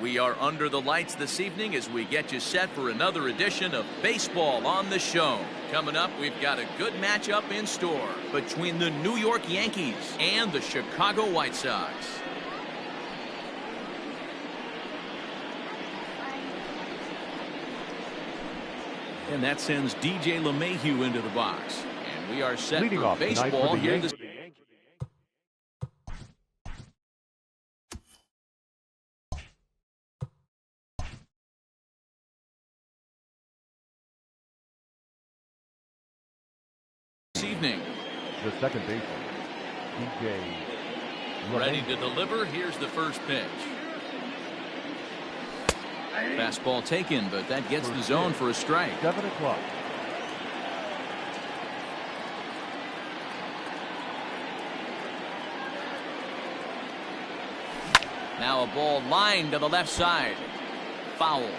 We are under the lights this evening as we get you set for another edition of Baseball on the Show. Coming up, we've got a good matchup in store between the New York Yankees and the Chicago White Sox. And that sends DJ LeMahieu into the box. And we are set Leading for baseball here this evening. The second baseman, DJ Ready to deliver. Here's the first pitch. Fastball taken, but that gets the zone for a strike. 7 o'clock. Now a ball lined to the left side. Foul.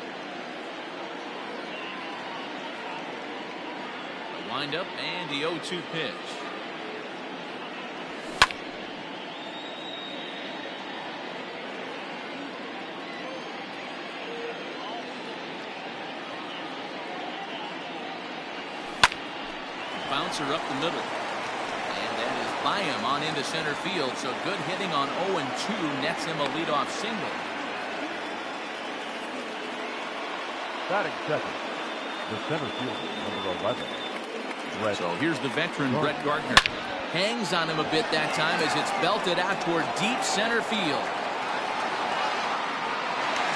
The windup and the 0-2 pitch. Bouncer up the middle. And that is by him on into center field. So good hitting on 0-2 nets him a leadoff single. Batting second, the center fielder, number 11. So here's the veteran Brett Gardner. Hangs on him a bit that time as it's belted out toward deep center field.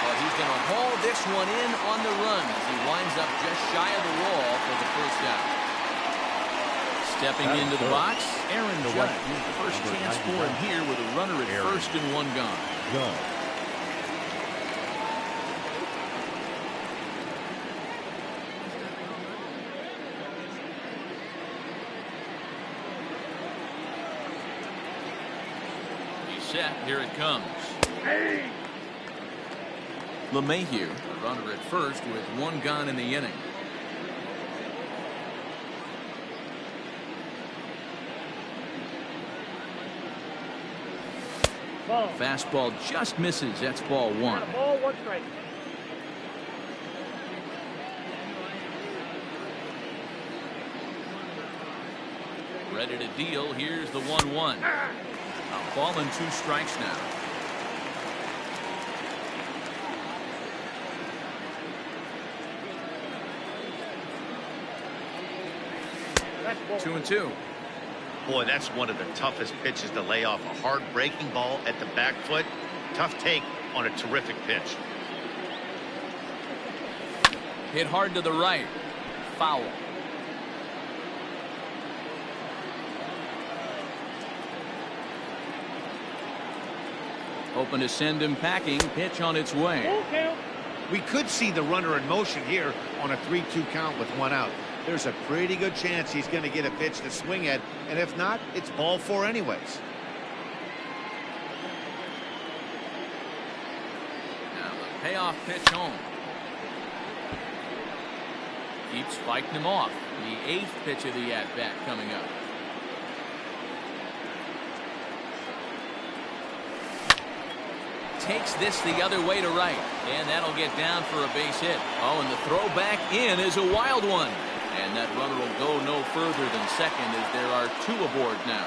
But he's going to haul this one in on the run as he winds up just shy of the wall for the first out. Stepping into the box, Aaron Judge. First chance for him here with a runner at first and one gone. He's set. Here it comes. LeMahieu, a runner at first with one gone in the inning. Fastball just misses. That's ball one. Ball, one strike. Ready to deal. Here's the 1-1. A ball and 2 strikes now. Two and two. Boy, that's one of the toughest pitches to lay off. A hard breaking ball at the back foot. Tough take on a terrific pitch. Hit hard to the right. Foul. Hoping to send him packing. Pitch on its way. We could see the runner in motion here on a 3-2 count with one out. There's a pretty good chance he's going to get a pitch to swing at, and if not, it's ball 4 anyways. Now the payoff pitch home. Keeps fighting him off. The 8th pitch of the at-bat coming up. Takes this the other way to right, and that'll get down for a base hit. Oh, and the throw back in is a wild one. And that runner will go no further than second as there are 2 aboard now.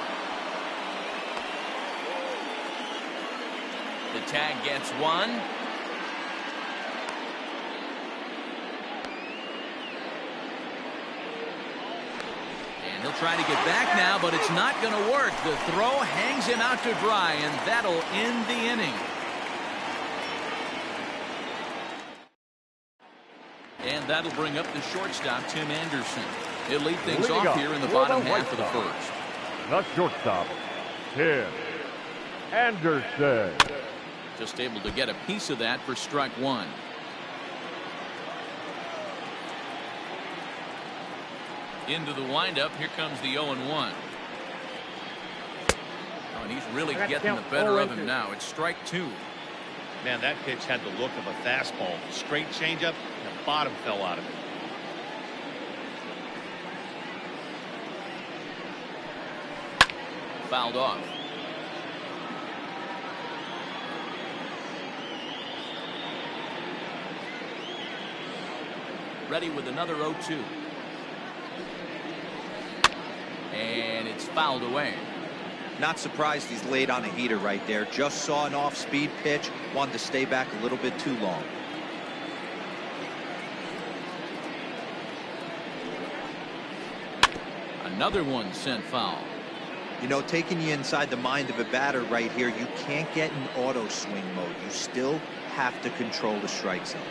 The tag gets 1. And he'll try to get back now, but it's not going to work. The throw hangs him out to dry, and that'll end the inning. And that'll bring up the shortstop, Tim Anderson. He'll lead things off here in the bottom half of the first. The shortstop, Tim Anderson. Just able to get a piece of that for strike 1. Into the windup. Here comes the 0-1. Oh, and he's really getting the better of him now. It's strike 2. Man, that pitch had the look of a fastball. Straight changeup, and the bottom fell out of it. Fouled off. Ready with another 0-2. And it's fouled away. Not surprised he's laid on a heater right there. Just saw an off-speed pitch. Wanted to stay back a little bit too long. Another one sent foul. You know, taking you inside the mind of a batter right here, you can't get in auto swing mode. You still have to control the strike zone.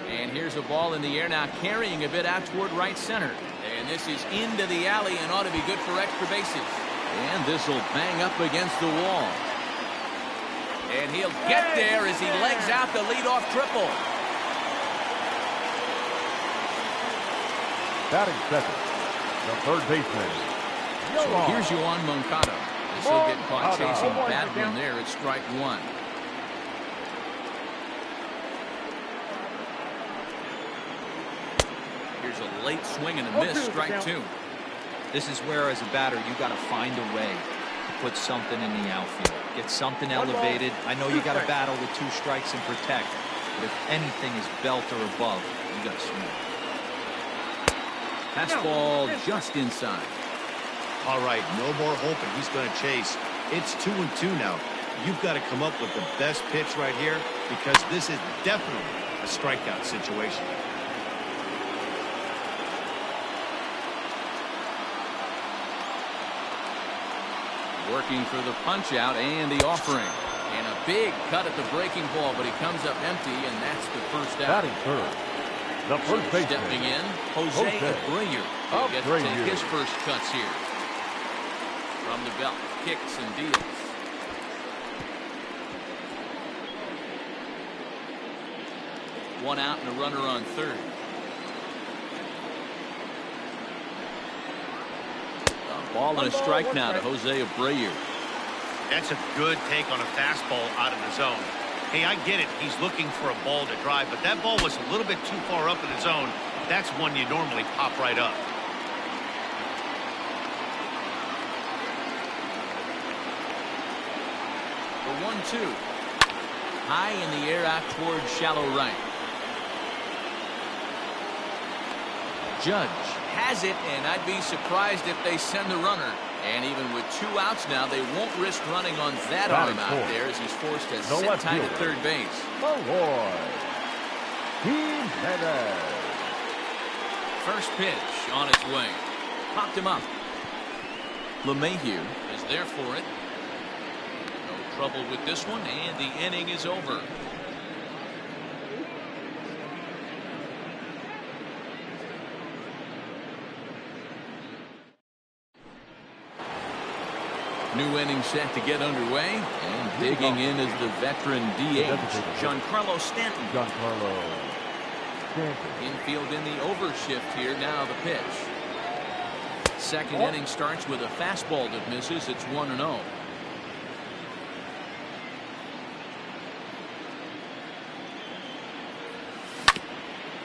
And here's a ball in the air now, carrying a bit out toward right center. And this is into the alley and ought to be good for extra bases. And this will bang up against the wall. And he'll get there as he legs out the leadoff triple. Batting second, the third baseman. So here's Yoan Moncada. This will get caught chasing bad one there at strike one. Here's a late swing and a miss, strike two. This is where, as a batter, you got to find a way to put something in the outfield. Get something elevated. I know you got to battle with 2 strikes and protect, but if anything is belt or above, you got to swing. Fastball just inside. All right, no more hoping he's going to chase. It's 2-2 now. You've got to come up with the best pitch right here, because this is definitely a strikeout situation. Working for the punch out and the offering. And a big cut at the breaking ball, but he comes up empty, and that's the first out. Batting third, the first baseman. Stepping in, Jose Abreu. He'll get to take his first cuts here. From the belt, kicks and deals. One out and a runner on third. A ball and a strike now to Jose Abreu. That's a good take on a fastball out of the zone. Hey, I get it. He's looking for a ball to drive, but that ball was a little bit too far up in the zone. That's one you normally pop right up. The 1-2. High in the air out toward shallow right. Judge has it, and I'd be surprised if they send the runner. And even with 2 outs now, they won't risk running on that arm out there as he's forced to sit tight at third base. First pitch on its way. Popped him up. LeMahieu is there for it. No trouble with this one, and the inning is over. New inning set to get underway, and digging in is the veteran DH, Giancarlo Stanton. Infield in the overshift here. Now the pitch. Second inning starts with a fastball that misses. It's 1-0.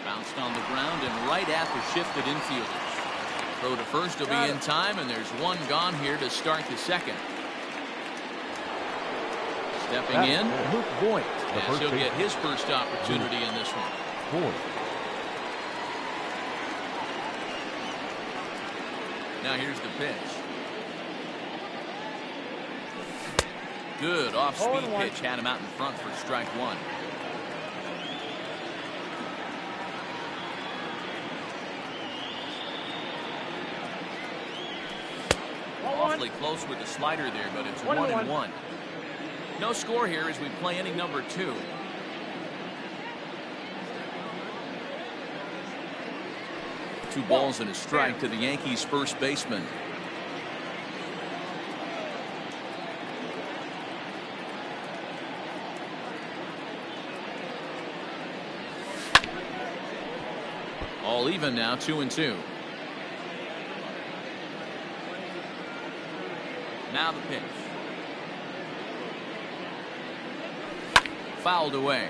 Bounced on the ground and right at the shifted infielders. Throw to first will be in time, and there's one gone here to start the second. Stepping in, Luke Voigt. Yes, he'll get his first opportunity in this one. Now here's the pitch. Good off-speed pitch, had him out in front for strike one. Awfully close with the slider there, but it's 1-1. No score here as we play inning number 2. Two balls and a strike to the Yankees' first baseman. All even now, 2-2. Now the pitch. Fouled away.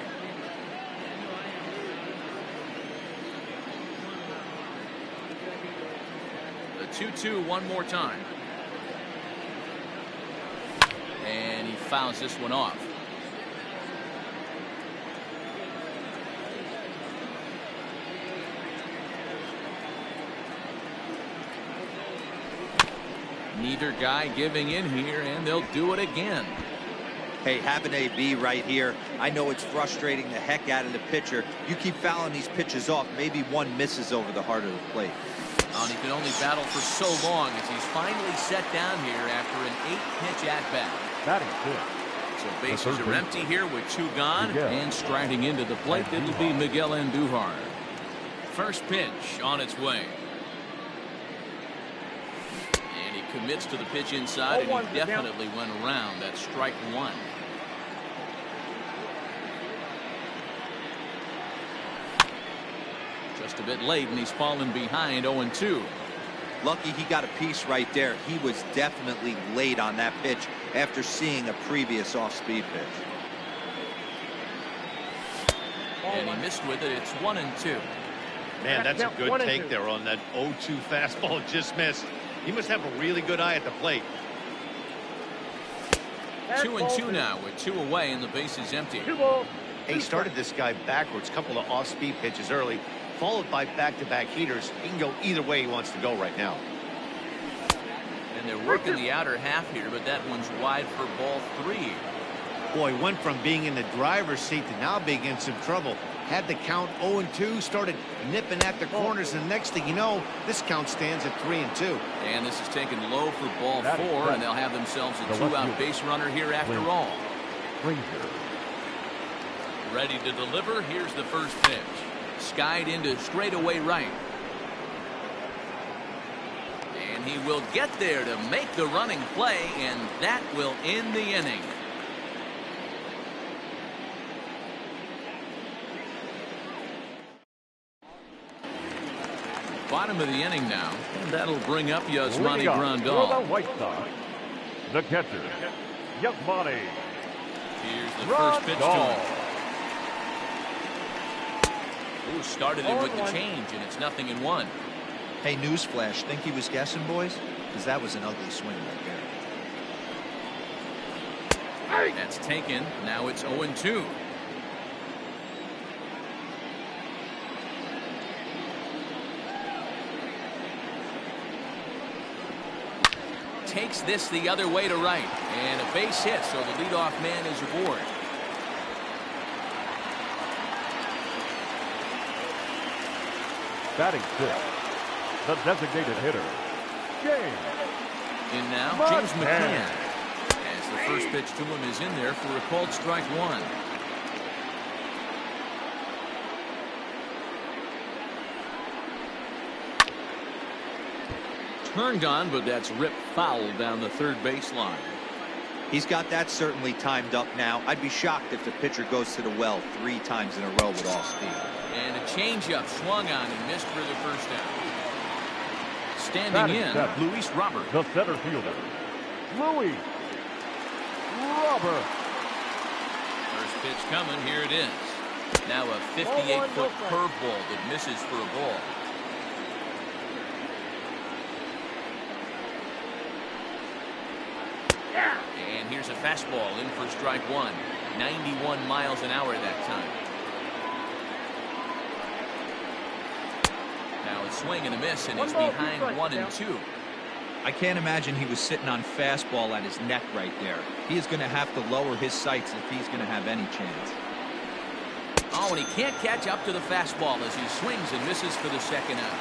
The 2-2 one more time. And he fouls this one off. Neither guy giving in here, and they'll do it again. Hey, have an AB right here. I know it's frustrating the heck out of the pitcher. You keep fouling these pitches off, maybe one misses over the heart of the plate. And he can only battle for so long as he's finally set down here after an 8-pitch at-bat. Batting fifth. So bases are empty here with 2 gone. And striding into the plate, it'll be Miguel Andujar. First pitch on its way. And he commits to the pitch inside, and he definitely went around. That's strike 1. Just a bit late, and he's fallen behind 0-2. Lucky he got a piece right there. He was definitely late on that pitch after seeing a previous off-speed pitch. And he missed with it. It's 1-2. Man, that's a good take there on that 0-2 fastball. Just missed. He must have a really good eye at the plate. 2-2 now with 2 away, and the base is empty. He started this guy backwards, couple of off-speed pitches early, followed by back-to-back heaters. He can go either way he wants to go right now. And they're working the outer half here, but that one's wide for ball 3. Boy, went from being in the driver's seat to now being in some trouble. Had the count 0-2, started nipping at the corners, and next thing you know, this count stands at 3-2. And this is taken low for ball 4, and they'll have themselves a 2-out base runner here after all. Ready to deliver. Here's the first pitch. Skied into straightaway right. And he will get there to make the running play, and that will end the inning. Bottom of the inning now, and that'll bring up Yasmani Grandal. For the White Sox, the catcher, Yasmani. Here's the first pitch to him. Ooh, started it with the change, and it's 0-1. Hey, newsflash, think he was guessing, boys? Because that was an ugly swing right there. That's taken. Now it's 0-2. Takes this the other way to right, and a base hit, so the leadoff man is aboard. Batting fifth, the designated hitter, James. In now, James McCann. As the first pitch to him is in there for a called strike 1. Turned on, but that's ripped foul down the third baseline. He's got that certainly timed up now. I'd be shocked if the pitcher goes to the well 3 times in a row with all speed. And a changeup swung on and missed for the first out. Standing in, Luis Robert. The center fielder, Luis Robert. First pitch coming. Here it is. Now a 58-foot curveball that misses for a ball. And here's a fastball in for strike 1. 91 miles an hour that time. Now a swing and a miss, and he's behind 1-2. I can't imagine he was sitting on fastball at his neck right there. He is going to have to lower his sights if he's going to have any chance. Oh, and he can't catch up to the fastball as he swings and misses for the second out.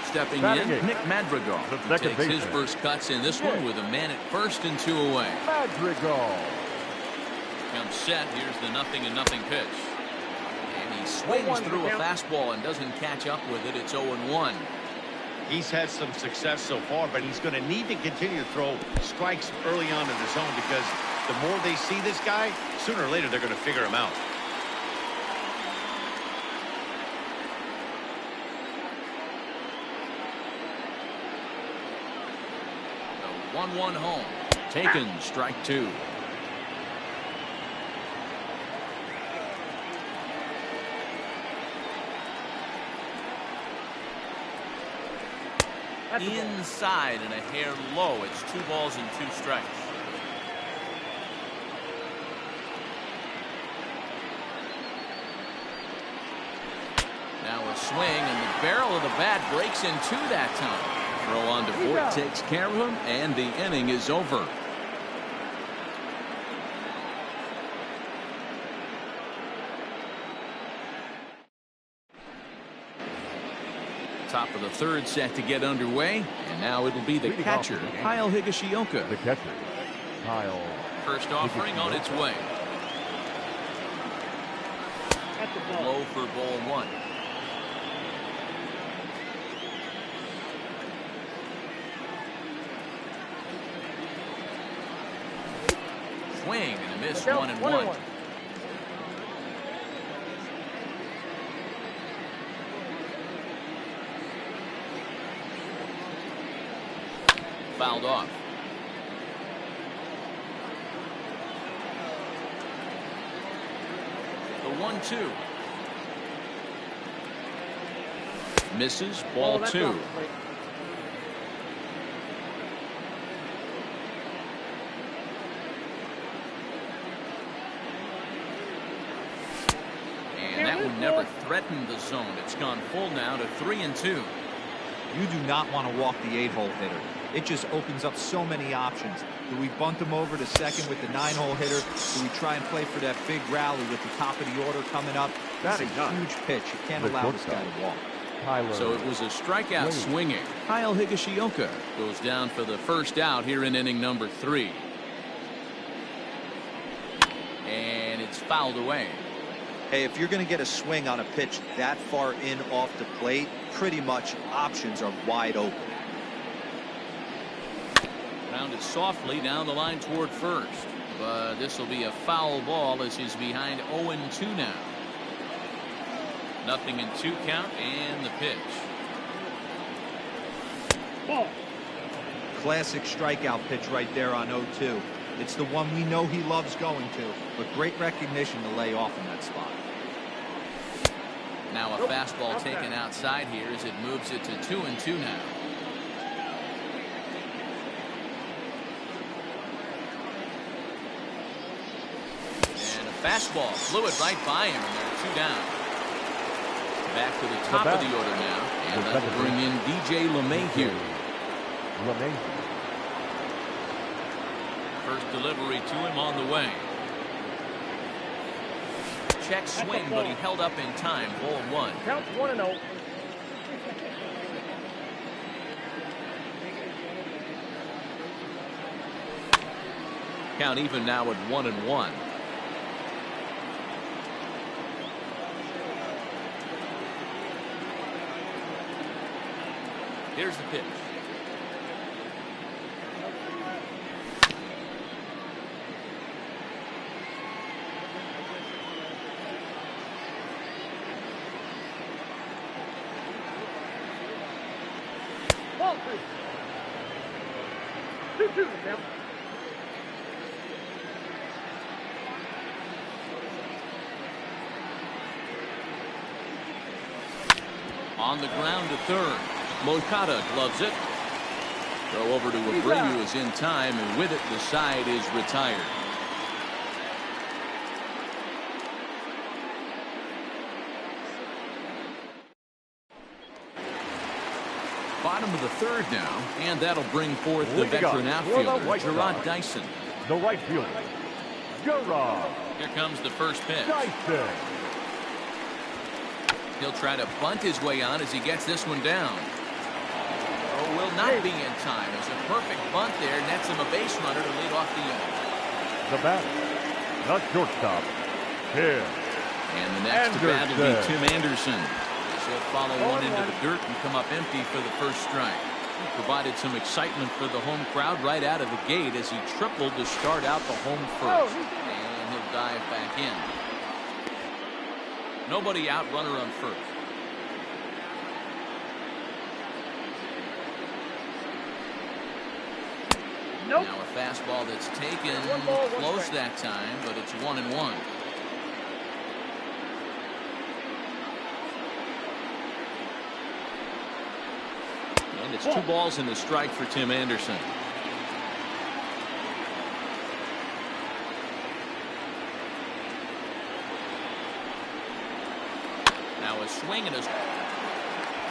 Stepping in, Nick Madrigal takes his first cuts in this one with a man at first and 2 away. Madrigal comes set. Here's the 0-0 pitch. And he swings through a fastball and doesn't catch up with it. It's 0-1. He's had some success so far, but he's going to need to continue to throw strikes early on in the zone, because the more they see this guy, sooner or later they're going to figure him out. The 1-1 home. Taken, strike 2. Inside and a hair low. It's 2 balls and 2 strikes. Now a swing, and the barrel of the bat breaks in 2 that time. Throw on to Ford takes care of him, and the inning is over. Top of the third set to get underway, and now it'll be the catcher, Kyle Higashioka. The catcher, Kyle. First offering on its way. Low for ball one. Swing and a miss, 1-1. Fouled off. The 1-2. Misses, ball two. And that one never threatened the zone. It's gone full now to 3-2. You do not want to walk the 8-hole hitter. It just opens up so many options. Do we bunt him over to second with the 9-hole hitter? Do we try and play for that big rally with the top of the order coming up? That's a huge pitch. You can't allow this guy to walk. So it was a strikeout swinging. Kyle Higashioka goes down for the first out here in inning number 3. And it's fouled away. Hey, if you're going to get a swing on a pitch that far in off the plate, pretty much options are wide open. Rounded softly down the line toward first. But this will be a foul ball as he's behind 0-2 now. 0-2 count and the pitch. Ball. Classic strikeout pitch right there on 0-2. It's the one we know he loves going to, but great recognition to lay off in that spot. Now a fastball taken outside here as it moves it to 2-2 now. And a fastball flew it right by him, and they're 2 down. Back to the top of the order now, and that will bring in DJ LeMahieu. First delivery to him on the way. Check swing, but he held up in time. Ball 1. Counts 1-0. Count even now at 1-1. Here's the pitch. Ball 3. 2-2 now. On the ground to third. Moncada gloves it. Throw over to Abreu is in time, and with it the side is retired. Bottom of the third now, and that'll bring forth the veteran outfielder, Gerard Dyson. The right fielder, Gerard. Here comes the first pitch. Dyson. He'll try to bunt his way on as he gets this one down. Oh, will not be in time. It's a perfect bunt there. Nets him a base runner to lead off the inning. The batter, the shortstop, Tim. And the next to bat will be Tim Anderson. He'll follow one into the dirt and come up empty for the first strike. He provided some excitement for the home crowd right out of the gate as he tripled to start out the home first. And he'll dive back in. Nobody out, runner on first. Nope. Now a fastball that's taken close that time, but it's 1-1. And it's 2 balls and a strike for Tim Anderson. Now a swing and a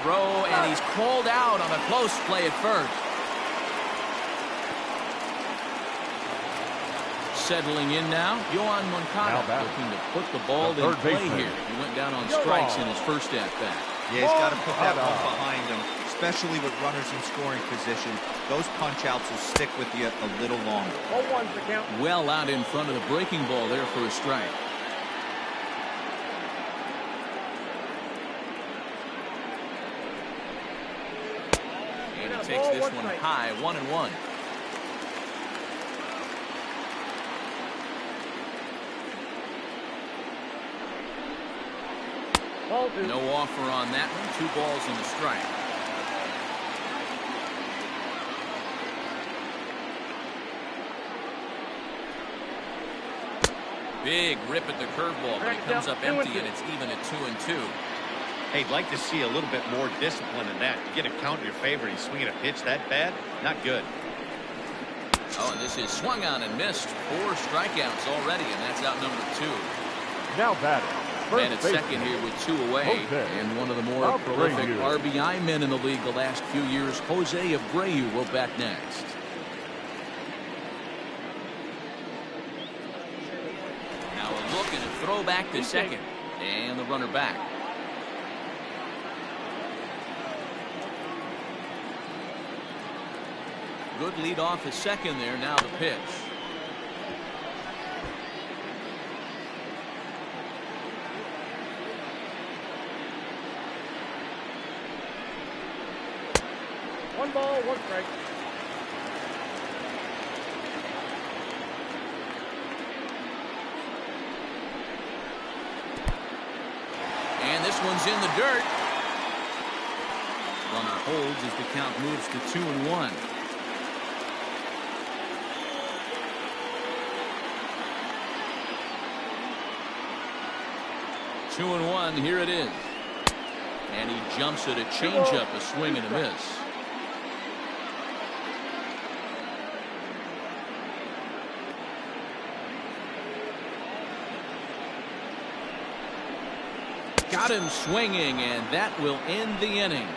throw, and he's called out on a close play at first. Settling in now, Yohan Moncada looking to put the ball in play here. He went down on strikes in his first at-bat. Yeah, he's got to put that one behind him, especially with runners in scoring position. Those punch-outs will stick with you a little longer. 0-1's the count. Well out in front of the breaking ball there for a strike. And he takes this one high, 1-1. No offer on that one. 2 balls and a strike. Big rip at the curveball, but it comes up empty, and it's even at 2-2. Hey, I'd like to see a little bit more discipline in that. You get a count in your favor, he's swinging a pitch that bad. Not good. Oh, and this is swung on and missed. 4 strikeouts already, and that's out number 2. Now batting. Man at second here with 2 away, and one of the more prolific RBI men in the league the last few years, Jose Abreu, will bat next. Now a look and a throw back to second, and the runner back. Good lead off at second there. Now the pitch. One ball, 1 strike. And this one's in the dirt. Runner holds as the count moves to 2-1. Two and one, here it is. And he jumps at a changeup, a swing and a miss. Got him swinging, and that will end the inning.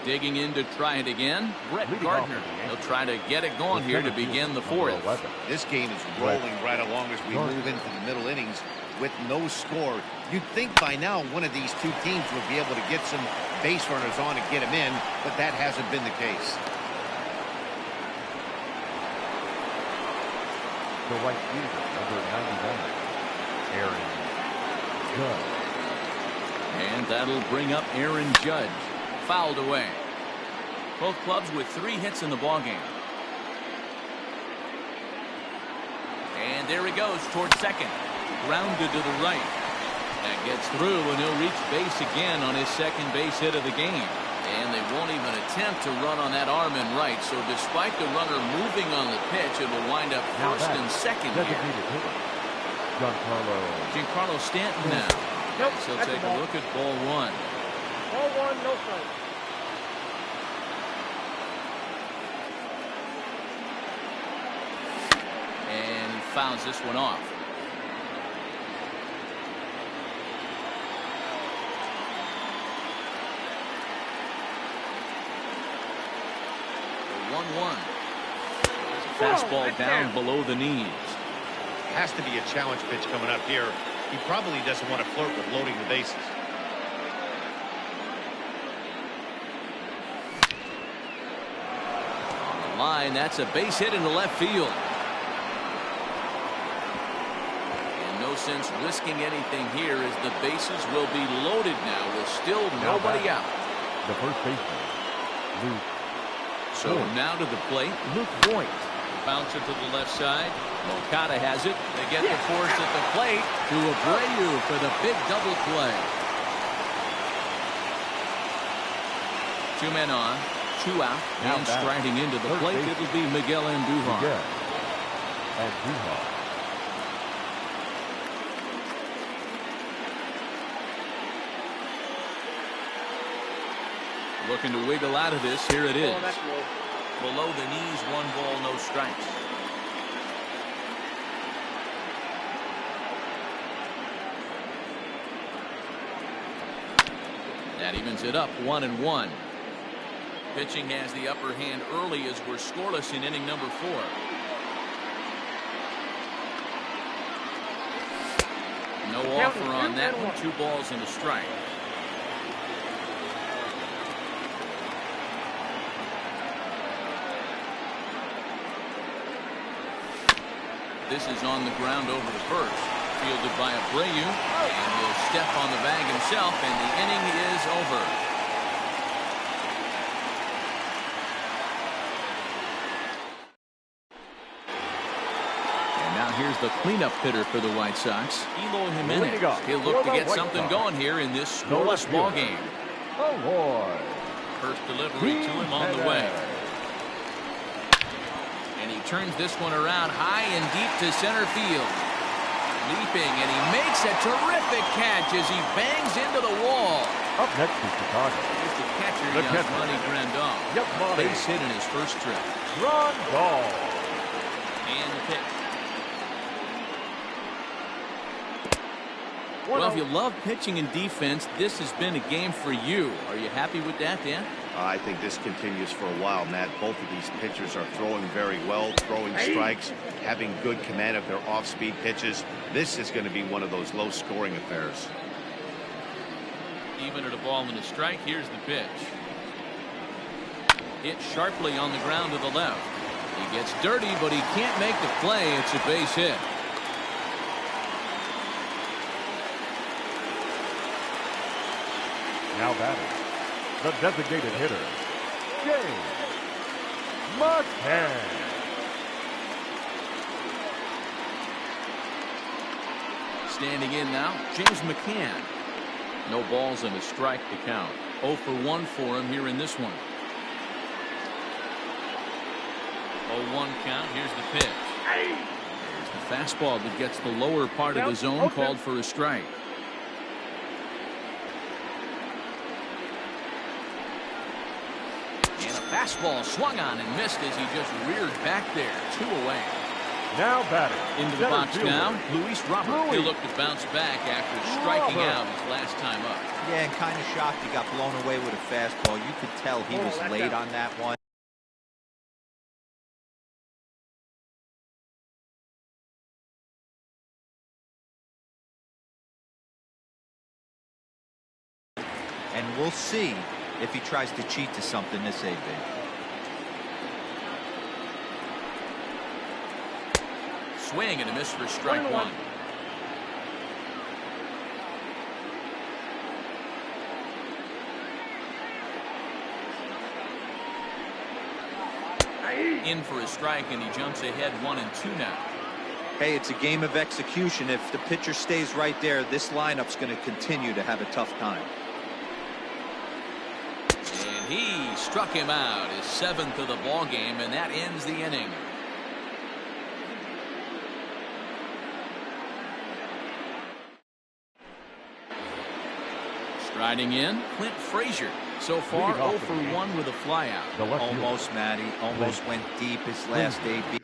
Digging in to try it again, Brett Gardner. He'll try to get it going here to begin the 4th. This game is rolling right along as we move into the middle innings with no score. You'd think by now one of these two teams would be able to get some base runners on and get them in, but that hasn't been the case. The right fielder, number 99, Aaron Judge. And that'll bring up Aaron Judge. Fouled away. Both clubs with 3 hits in the ballgame. And there he goes towards second. Grounded to the right. That gets through, and he'll reach base again on his second base hit of the game. And they won't even attempt to run on that arm in right. So despite the runner moving on the pitch, it will wind up first and second here. Giancarlo Stanton now. Nope, So take a look at ball 1. Ball 1, no strike. And he fouls this one off. The 1-1. Fastball down below the knees. Has to be a challenge pitch coming up here. He probably doesn't want to flirt with loading the bases. Line, that's a base hit into left field. And no sense risking anything here as the bases will be loaded now with still nobody out. The first baseman, Luke. So now to the plate, Luke Voigt. Bounce it to the left side. Moncada has it. They get the force at the plate to Abreu for the big double play. 2 men on. 2 out, and striding into the plate, it'll be Miguel Andujar. Looking to wiggle out of this. Here it is. Below the knees, 1 ball, no strikes. That evens it up 1-1. Pitching has the upper hand early as we're scoreless in inning number 4. No offer on that one. 2 balls and a strike. This is on the ground over to first. Fielded by Abreu. And he'll step on the bag himself, and the inning is over. And now here's the cleanup hitter for the White Sox, Eloy Jimenez. He'll look to get something going here in this scoreless ball game. First delivery to him on the way. And he turns this one around high and deep to center field. Leaping, and he makes a terrific catch as he bangs into the wall. Up next is Chicago. Here's the catcher, Yasmani Grandal. Base hit in his first trip. Grandal. And the pitch. Well, if you love pitching and defense, this has been a game for you. Are you happy with that, Dan? I think this continues for a while, Matt. Both of these pitchers are throwing very well, throwing strikes, having good command of their off-speed pitches. This is going to be one of those low-scoring affairs. Even at a ball and a strike, here's the pitch. Hit sharply on the ground to the left. He gets dirty, but he can't make the play. It's a base hit. Now batting, the designated hitter, James McCann. Standing in now, James McCann. No balls and a strike to count. 0 for 1 for him here in this one. 0-1 count. Here's the pitch. There's the fastball that gets the lower part of the zone, called for a strike. Fastball swung on and missed as he just reared back there. 2 away. Now batting. Into the box now, Luis Robert. He'll look to bounce back after striking out his last time up. Yeah, and kind of shocked he got blown away with a fastball. You could tell he was late on that one. And we'll see if he tries to cheat to something this AB. Swing and a miss for strike 1. In for a strike, and he jumps ahead 1-2 now. Hey, it's a game of execution. If the pitcher stays right there, this lineup's going to continue to have a tough time. And he struck him out, his 7th of the ball game, and that ends the inning. Striding in, Clint Frazier. So far, 0 for 1 with a flyout. Almost, Matty. Almost went deep his last AB.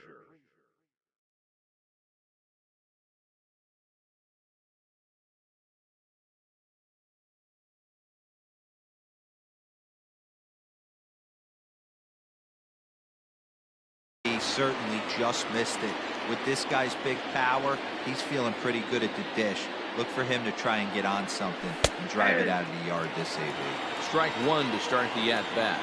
He certainly just missed it. With this guy's big power, he's feeling pretty good at the dish. Look for him to try and get on something and drive it out of the yard this AB. Strike 1 to start the at-bat.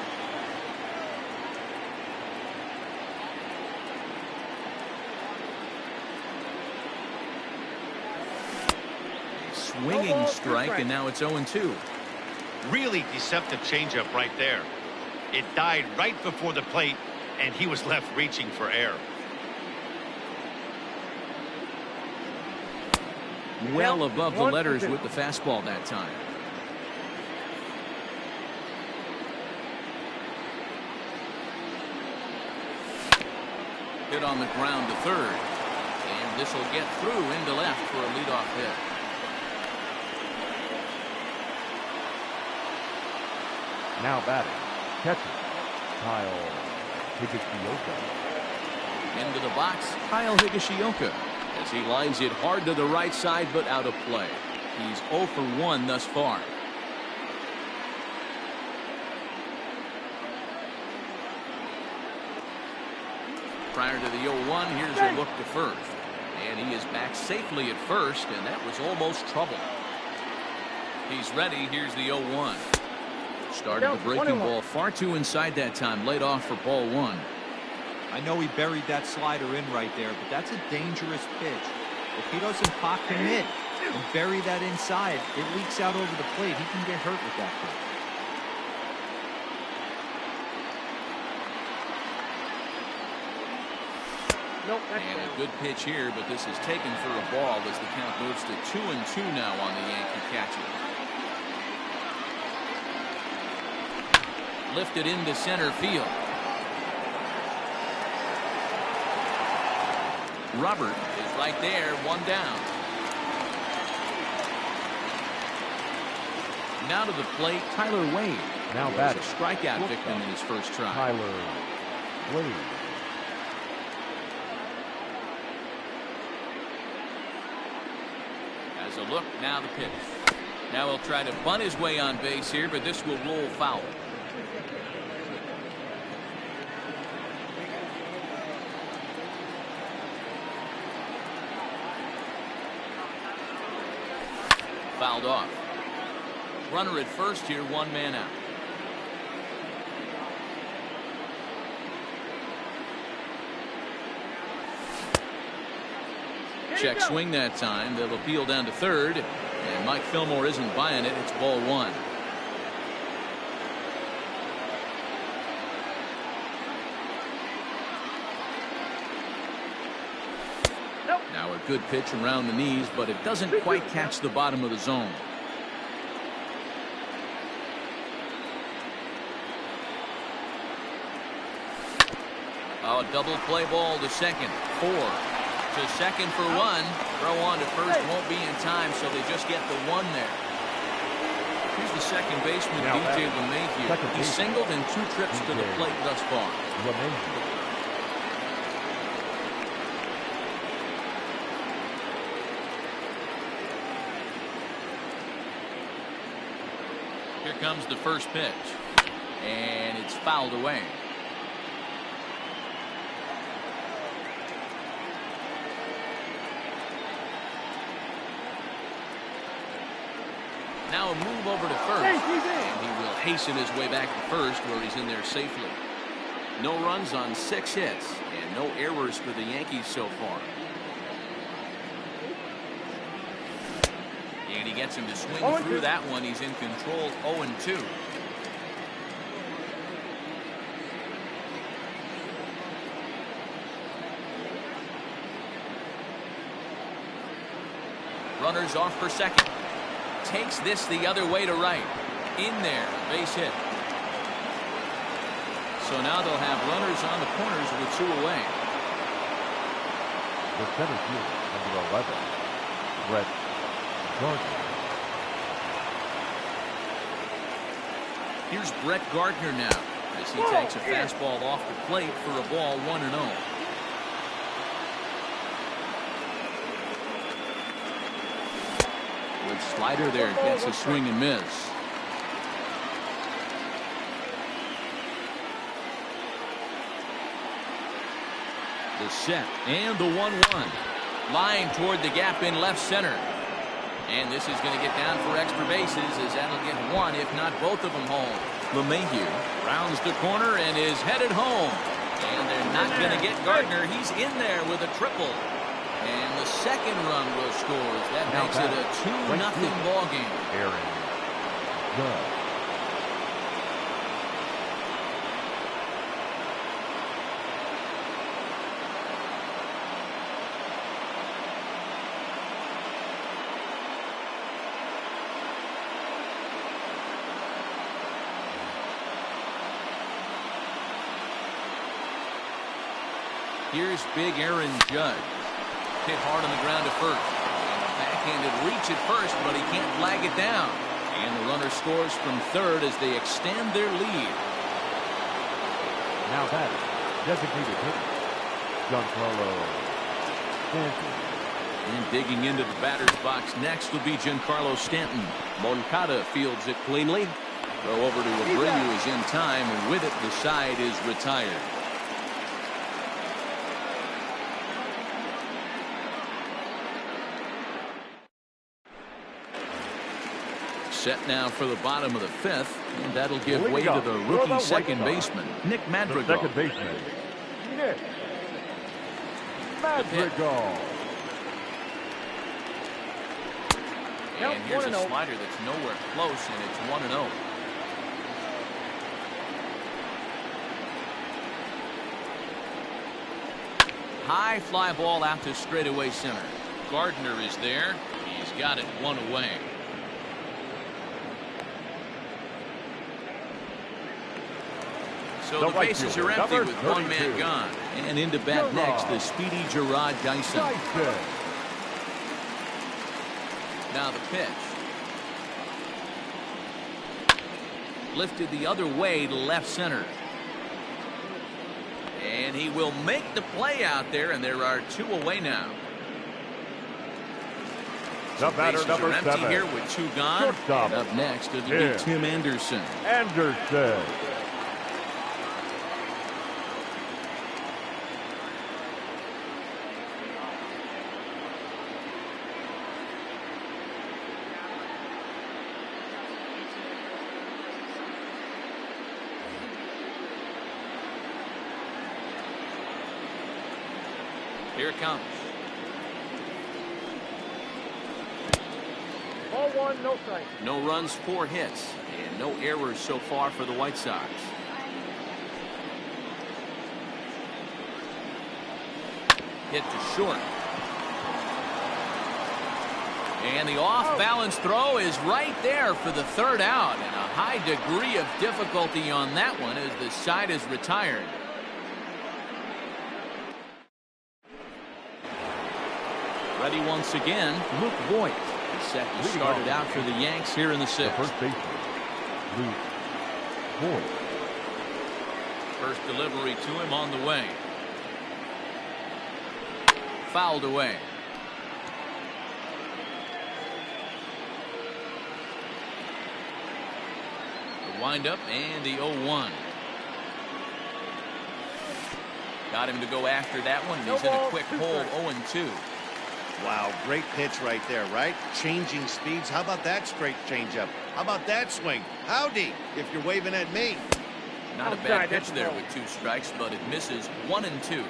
Swinging strike, and now it's 0-2. Really deceptive changeup right there. It died right before the plate, and he was left reaching for air. Well above the letters with the fastball that time. Hit on the ground to third. And this will get through into left for a leadoff hit. Now batting, catcher, Kyle Higashioka. Into the box, Kyle Higashioka, as he lines it hard to the right side, but out of play. He's 0 for 1 thus far. prior to the 0-1. Here's a look to first. And he is back safely at first, and that was almost trouble. He's ready. Here's the 0-1. Started the breaking ball far too inside that time. Laid off for ball 1. I know he buried that slider in right there, but that's a dangerous pitch. If he doesn't pop commit and bury that inside, it leaks out over the plate. He can get hurt with that pitch. Nope, and a good pitch here, but this is taken for a ball as the count moves to 2-2 now on the Yankee catcher. Lifted into center field. Robert is right there, 1 down. Now to the plate, Tyler Wade. Now was batting. A strikeout victim in his first try. Tyler Wade. As a look, now the pitch. Now he'll try to bunt his way on base here, but this will roll foul. Fouled off. Runner at first here, 1 man out. Check swing that time. They'll appeal down to third, and Mike Fillmore isn't buying it. It's ball 1. Now a good pitch around the knees, but it doesn't quite catch the bottom of the zone. Oh, double play ball to second. 4. To second for 1. Throw on to first won't be in time, so they just get the 1 there. Here's the second baseman, DJ LeMahieu. He singled in 2 trips to the plate thus far. Here comes the first pitch, and it's fouled away. Now a move over to first, and he will hasten his way back to first, where he's in there safely. No runs on 6 hits, and no errors for the Yankees so far. And he gets him to swing through that one. He's in control, 0-2. Runners off for second. Takes this the other way to right. In there, base hit. So now they'll have runners on the corners with 2 away. The center fielder, number 11, Brett Gardner. Here's Brett Gardner now, as he takes a fastball off the plate for a ball 1-0. Good slider there, gets a swing and miss. The set and the 1-1. Line toward the gap in left center. And this is going to get down for extra bases, as that'll get 1, if not both of them home. LeMahieu rounds the corner and is headed home. And they're not going to get Gardner. He's in there with a triple. And the second run will score. That makes it a 2-0 ball game. Aaron Judge. Here's big Aaron Judge. Hit hard on the ground to first. And a backhanded reach at first, but he can't flag it down. And the runner scores from third as they extend their lead. Now batting, designated hitter, Giancarlo Stanton. And digging into the batter's box next will be Giancarlo Stanton. Moncada fields it cleanly. Throw over to Abreu is in time, and with it the side is retired. Set now for the bottom of the fifth, and that'll give way Leading to off the for rookie the second White Sox, baseman, Nick the Madrigal. second baseman, Nick Madrigal. And here's a slider that's nowhere close, and it's 1-0. High fly ball out to straightaway center. Gardner is there. He's got it one away. So the bases are empty with one man gone. And into bat next, the speedy Gerard Dyson. Now the pitch. Lifted the other way to left center. And he will make the play out there, and there are two away now. The batter, number 7. Here with two gone. And up next, it'll be Tim Anderson. Anderson. Here it comes. Ball 1, no strike. No runs, 4 hits, and no errors so far for the White Sox. Hit to short. And the off-balance throw is right there for the third out, and a high degree of difficulty on that one as the side is retired. Ready once again, Luke Voigt. He's set to start it out for the Yanks here in the 6th. First baseman, Luke Voigt. First delivery to him on the way. Fouled away. The windup and the 0-1. Got him to go after that one. He's in a quick hold, 0-2. Wow, great pitch right there, right? Changing speeds. How about that straight changeup? How about that swing? Howdy, if you're waving at me. Not a bad pitch there with 2 strikes, but it misses 1-2.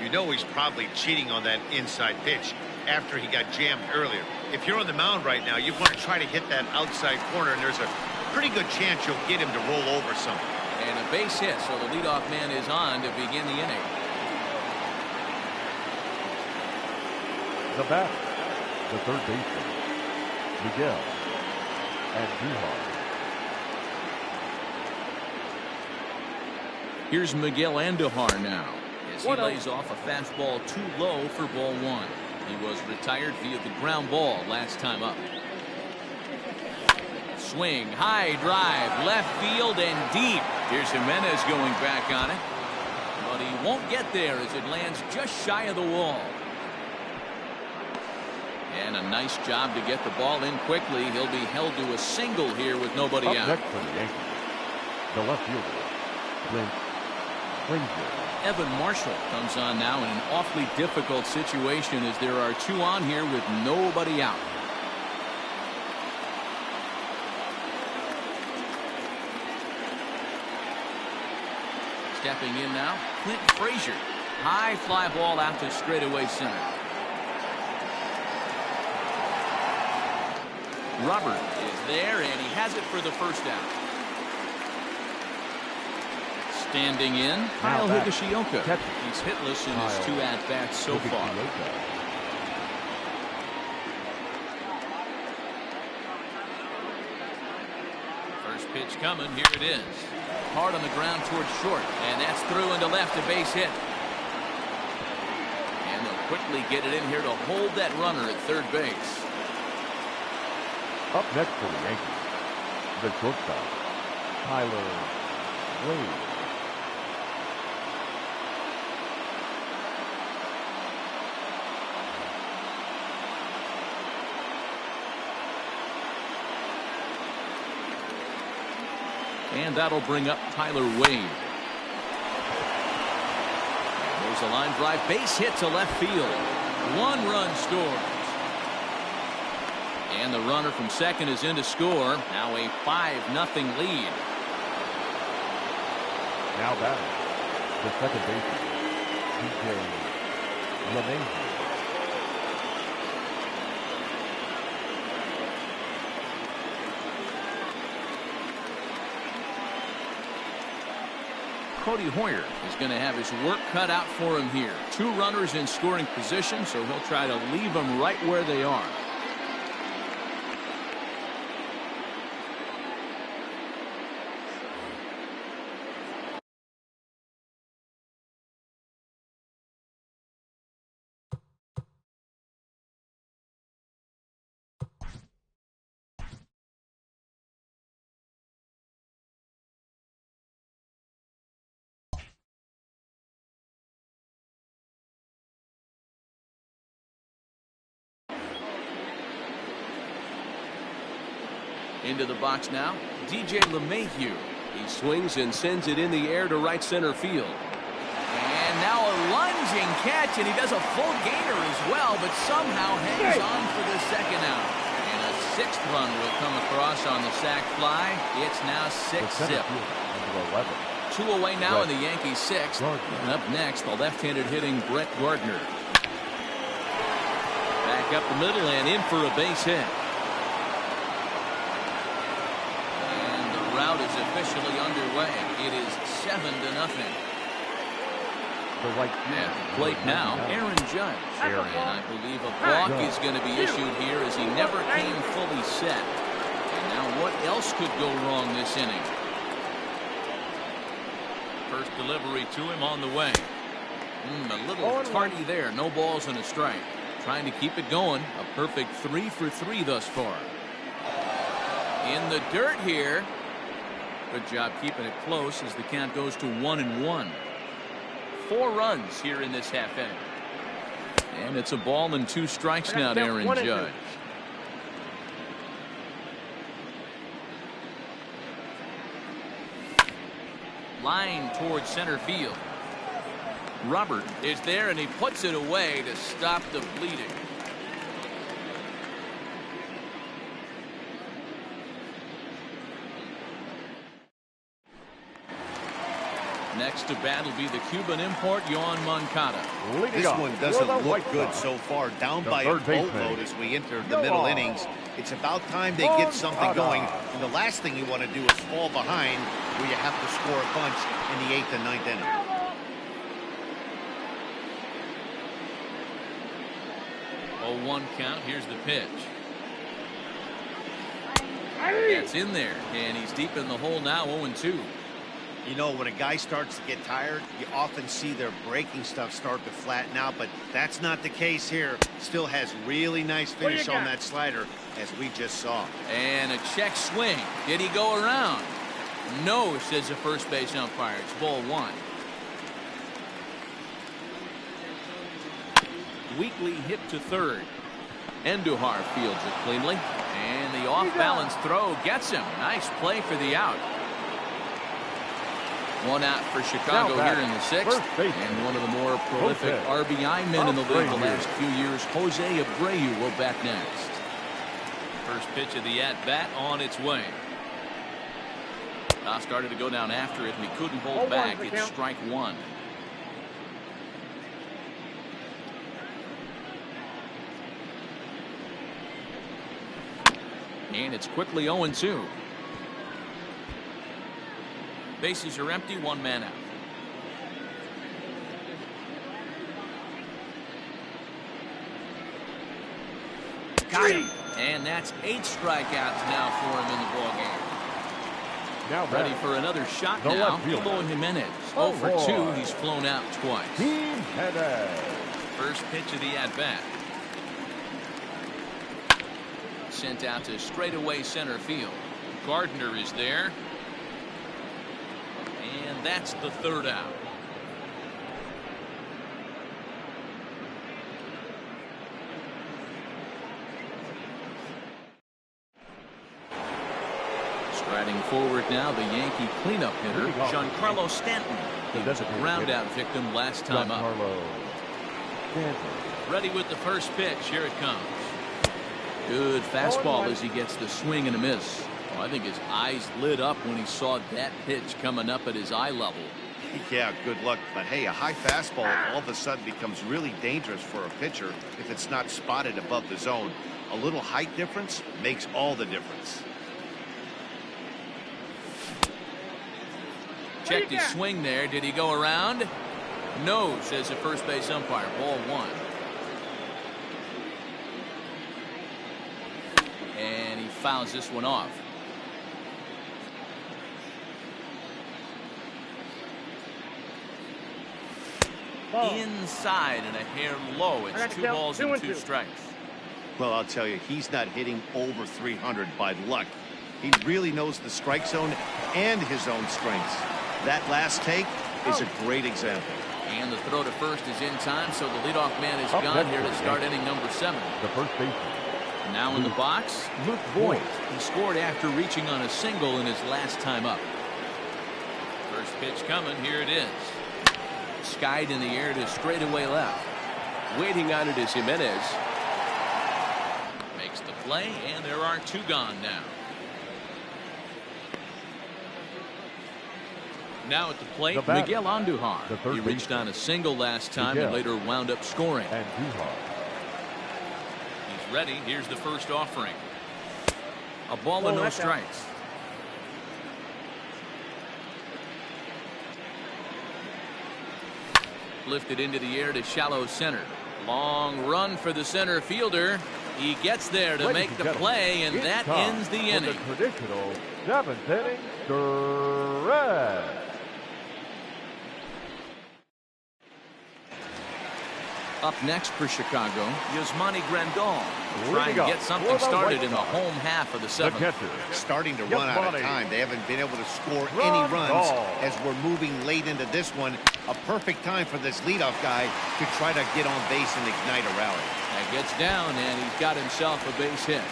You know he's probably cheating on that inside pitch after he got jammed earlier. If you're on the mound right now, you want to try to hit that outside corner, and there's a pretty good chance you'll get him to roll over something. And a base hit, so the leadoff man is on to begin the inning. The batter, the third baseman, Miguel Andujar. Here's Miguel Andujar now as he lays off a fastball too low for ball 1. He was retired via the ground ball last time up. Swing, high drive, left field and deep. Here's Jimenez going back on it, but he won't get there as it lands just shy of the wall. And a nice job to get the ball in quickly. He'll be held to a single here with nobody out. Next for the Yankees, the left fielder, Clint Frazier. Evan Marshall comes on now in an awfully difficult situation as there are 2 on here with nobody out. Stepping in now, Clint Frazier. High fly ball out to straightaway center. Robert is there, and he has it for the first out. Standing in, Kyle Higashioka. He's hitless in his 2 at-bats so far. First pitch coming, here it is. Hard on the ground towards short, and that's through into left, a base hit. And they'll quickly get it in here to hold that runner at third base. Up next for the Yankees, the shortstop, Tyler Wade. And that'll bring up Tyler Wade. There's a line drive, base hit to left field. 1 run scores. And the runner from second is in to score. Now a 5-0 lead. Now batting, the second baseman, DJ LeMahieu. Cody Hoyer is going to have his work cut out for him here. 2 runners in scoring position, so he'll try to leave them right where they are. Into the box now, DJ LeMahieu. He swings and sends it in the air to right center field. And now a lunging catch, and he does a full gainer as well, but somehow hangs on for the second out. And a 6th run will come across on the sac fly. It's now 6-zip. 2 away now in the Yankees 6th. And up next, the left-handed hitting Brett Gardner. Back up the middle and in for a base hit. Route is officially underway. It is 7-0. The right at the plate now, Aaron Judge. And I believe a balk is going to be issued here as he never came fully set. And now what else could go wrong this inning? First delivery to him on the way. A little tardy there. No balls and a strike. Trying to keep it going. A perfect 3 for 3 thus far. In the dirt here. Good job keeping it close as the count goes to 1-1. 4 runs here in this half inning. And it's a ball and 2 strikes now to Aaron Judge. Line towards center field. Robert is there and he puts it away to stop the bleeding. Next to bat will be the Cuban import, Yoan Moncada. This one doesn't look good so far. Down by a boatload as we enter the middle innings. It's about time they get something going. And the last thing you want to do is fall behind where you have to score a bunch in the 8th and 9th inning. 0-1 count. Here's the pitch. That's in there, and he's deep in the hole now. 0-2. You know, when a guy starts to get tired, you often see their breaking stuff start to flatten out, but that's not the case here. Still has really nice finish on that slider, as we just saw. And a check swing. Did he go around? No, says the first base umpire. It's ball 1. Weekly hit to third. Endujar fields it cleanly. And the off-balance throw gets him. Nice play for the out. 1 out for Chicago here in the 6th. And one of the more prolific RBI men in the league the last few years, Jose Abreu, will bat next. First pitch of the at-bat on its way. Started to go down after it, and he couldn't hold back. It's strike 1. And it's quickly 0-2. Bases are empty, 1 man out. Got him. And that's 8 strikeouts now for him in the ballgame. Now ready for another shot now. Eloy Jimenez. 0 for 2. He's flown out twice. First pitch of the at-bat. Sent out to straightaway center field. Gardner is there. And that's the 3rd out. Striding forward now, the Yankee cleanup hitter, Giancarlo Stanton. He was a ground-out victim last time up. Ready with the first pitch. Here it comes. Good fastball as he gets the swing and a miss. Oh, I think his eyes lit up when he saw that pitch coming up at his eye level. Yeah, good luck. But hey, a high fastball all of a sudden becomes really dangerous for a pitcher if it's not spotted above the zone. A little height difference makes all the difference. Checked his swing there. Did he go around? No, says the first base umpire. Ball 1. And he fouls this one off. Ball. Inside and a hair low. It's 2 balls and 2 strikes. Well, I'll tell you, he's not hitting over 300 by luck. He really knows the strike zone and his own strengths. That last take is a great example. And the throw to first is in time, so the leadoff man is gone here to start inning number 7. The first baseman. Now in the box, Luke Voigt. He scored after reaching on a single in his last time up. First pitch coming. Here it is. Skied in the air to straightaway left. Waiting on it is Jimenez. Makes the play, and there are 2 gone now. Now at the plate, Miguel Andujar. He reached on a single last time and later wound up scoring. He's ready. Here's the first offering. A ball and no strikes. Lifted into the air to shallow center. Long run for the center fielder. He gets there to make the play, and that ends the inning. The traditional 7th inning stretch. Up next for Chicago, Yasmani Grandal. Try and get something the started in the home half of the 7th. Starting to run out of time. They haven't been able to score any runs as we're moving late into this one. A perfect time for this leadoff guy to try to get on base and ignite a rally. That gets down, and he's got himself a base hit.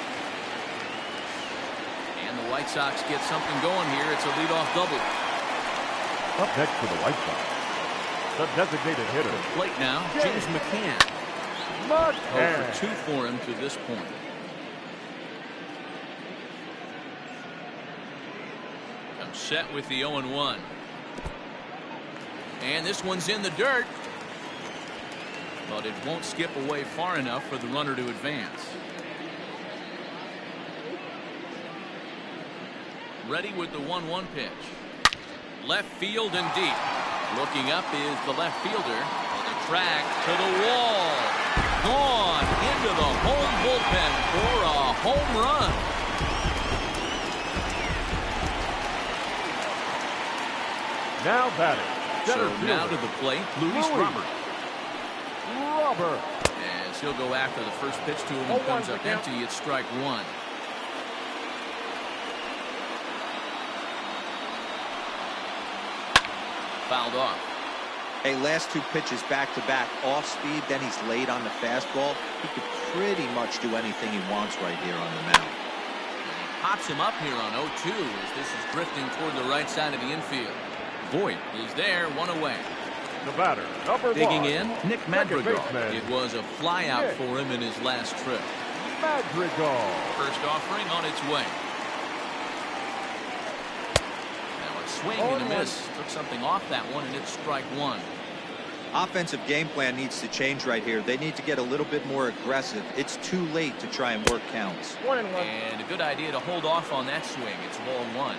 And the White Sox get something going here. It's a leadoff double. Up next for the White Sox, the designated hitter. The plate now, James McCann. 0 for 2 for him to this point. I'm set with the 0-1. And this one's in the dirt. But it won't skip away far enough for the runner to advance. Ready with the 1-1 pitch. Left field and deep. Looking up is the left fielder. On the track to the wall. Gone into the home bullpen for a home run. Now batting. So now to the plate, Luis Robert. As he'll go after the first pitch to him and comes up empty. It's strike 1. Fouled off. Hey, last 2 pitches back-to-back off speed, then he's late on the fastball. He could pretty much do anything he wants right here on the mound. Pops him up here on 0-2 as this is drifting toward the right side of the infield. Voigt is there, 1 away. The batter, number 1. Digging in, Nick Madrigal. It was a fly out for him in his last trip. Madrigal. First offering on its way. Now a swing and a miss. Took something off that one, and it's strike 1. Offensive game plan needs to change right here. They need to get a little bit more aggressive. It's too late to try and work counts. 1-1. And a good idea to hold off on that swing. It's ball 1.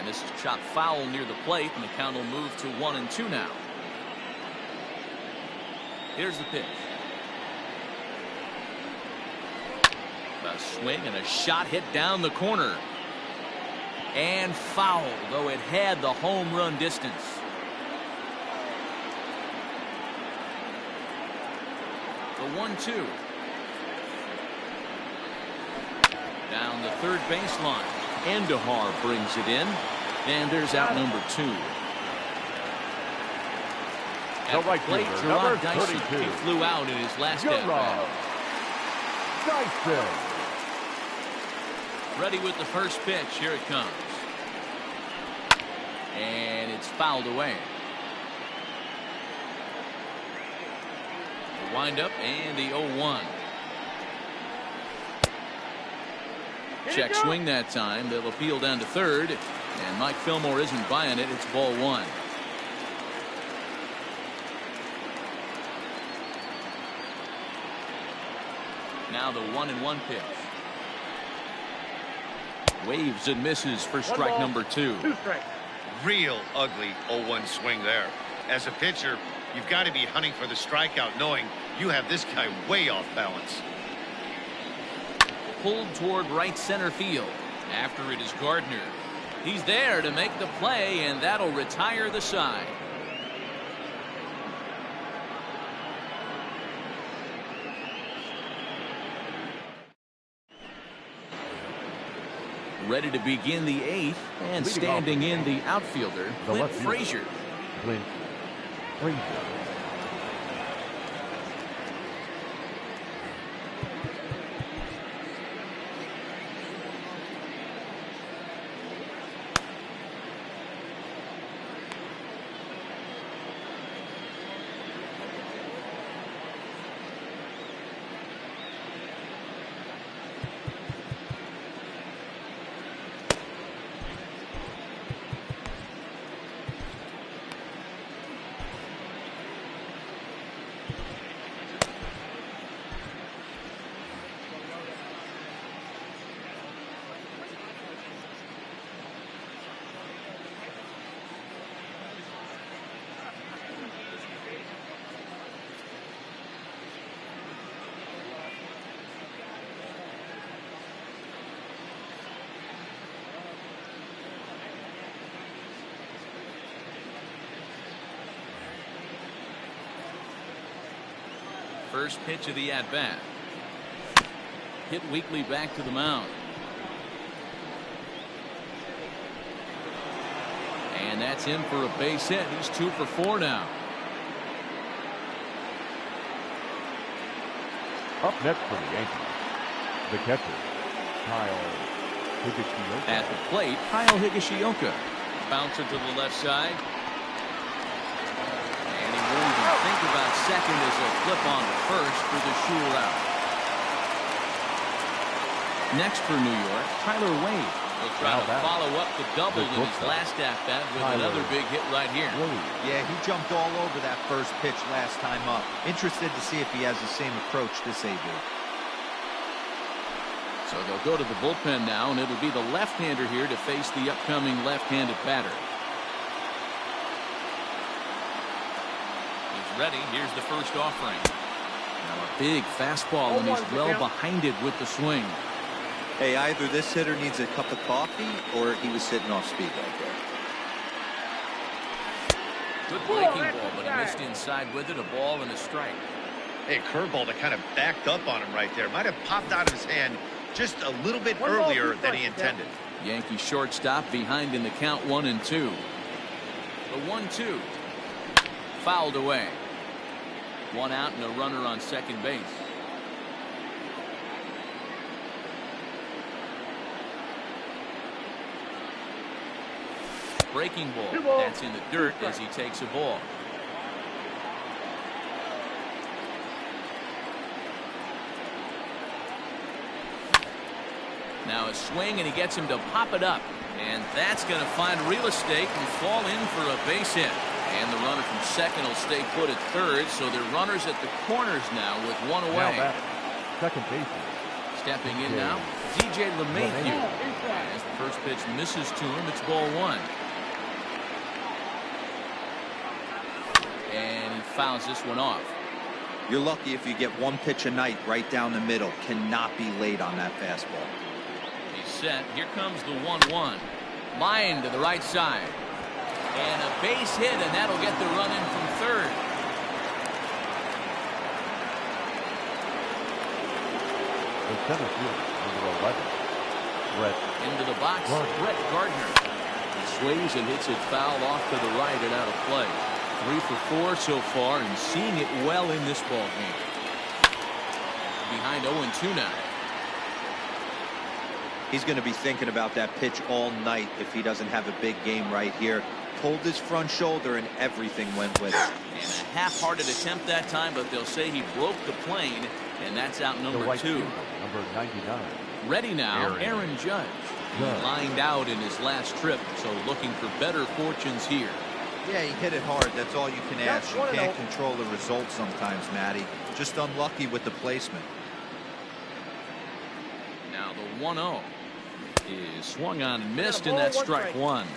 This is chopped foul near the plate, and the count will move to 1-2 now. Here's the pitch. A swing and a shot hit down the corner. And foul, though it had the home run distance. The 1-2. Down the third baseline. Andujar brings it in. And there's out number 2. The At the right plate, fielder, Gerard number Dyson. 32. He flew out in his last at bat. Dyson. Ready with the first pitch. Here it comes. And it's fouled away. The windup and the 0-1. Check swing that time. They'll appeal down to third. And Mike Fillmore isn't buying it. It's ball one. Now the 1-1 pitch. Waves and misses for strike number 2. Real ugly 0-1 swing there. As a pitcher, you've got to be hunting for the strikeout, knowing you have this guy way off balance. Pulled toward right center field. After it is Gardner. He's there to make the play, and that'll retire the side. Ready to begin the 8th, and standing in the outfielder, Clint Frazier. Clint Frazier. First pitch of the at-bat. Hit weakly back to the mound. And that's in for a base hit. He's 2 for 4 now. Up next for the Yankees, the catcher, Kyle Higashioka. At the plate, Kyle Higashioka. Bouncer to the left side. And he won't even think about second as he'll flip on to first for the sure out. Next for New York, Tyler Wade. He'll try to follow up the double in his last at-bat with another big hit right here. Yeah, he jumped all over that first pitch last time up. Interested to see if he has the same approach this AB. So they'll go to the bullpen now, and it'll be the left-hander here to face the upcoming left-handed batter. He's ready. Here's the first offering. Now a big fastball, and he's well behind it with the swing. Hey, either this hitter needs a cup of coffee or he was sitting off speed right there. Good breaking ball, but he missed inside with it. A ball and a strike. Hey, curveball that kind of backed up on him right there. Might have popped out of his hand just a little bit earlier than he intended. Yankee shortstop behind in the count 1-2. The 1-2. Fouled away. 1 out and a runner on second base. Breaking ball. That's in the dirt as he takes a ball. Now a swing, and he gets him to pop it up. And that's going to find real estate and fall in for a base hit. And the runner from second will stay put at third, so they're runners at the corners now with 1 away. Second baseman. Stepping in now, DJ LeMahieu. As the first pitch misses to him, it's ball 1. And he fouls this one off. You're lucky if you get 1 pitch a night right down the middle. Cannot be late on that fastball. He's set. Here comes the 1-1. Line to the right side. And a base hit, and that'll get the run in from third. The center fielder, number 11, Brett. Into the box, Brett Gardner. He swings and hits it foul off to the right and out of play. 3 for 4 so far and seeing it well in this ball game. Behind 0-2 now. He's going to be thinking about that pitch all night if he doesn't have a big game right here. Pulled his front shoulder and everything went with it. And a half-hearted attempt that time, but they'll say he broke the plane, and that's out number 2. Number 99. Ready now, Aaron Judge. He lined out in his last trip, so looking for better fortunes here. Yeah, he hit it hard. That's all you can ask. You can't control the result sometimes, Matty. Just unlucky with the placement. Now the 1-0 is swung on and missed, and that's strike 1.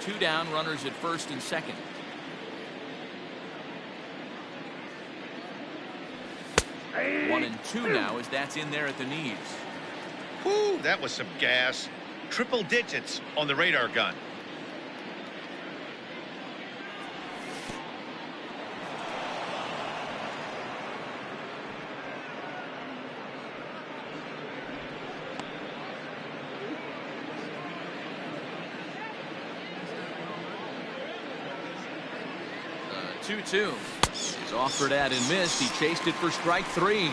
2 down, runners at first and second. One and 2 now as that's in there at the knees. Whoo, that was some gas. Triple digits on the radar gun. The 2-2 is offered at and missed. He chased it for strike 3.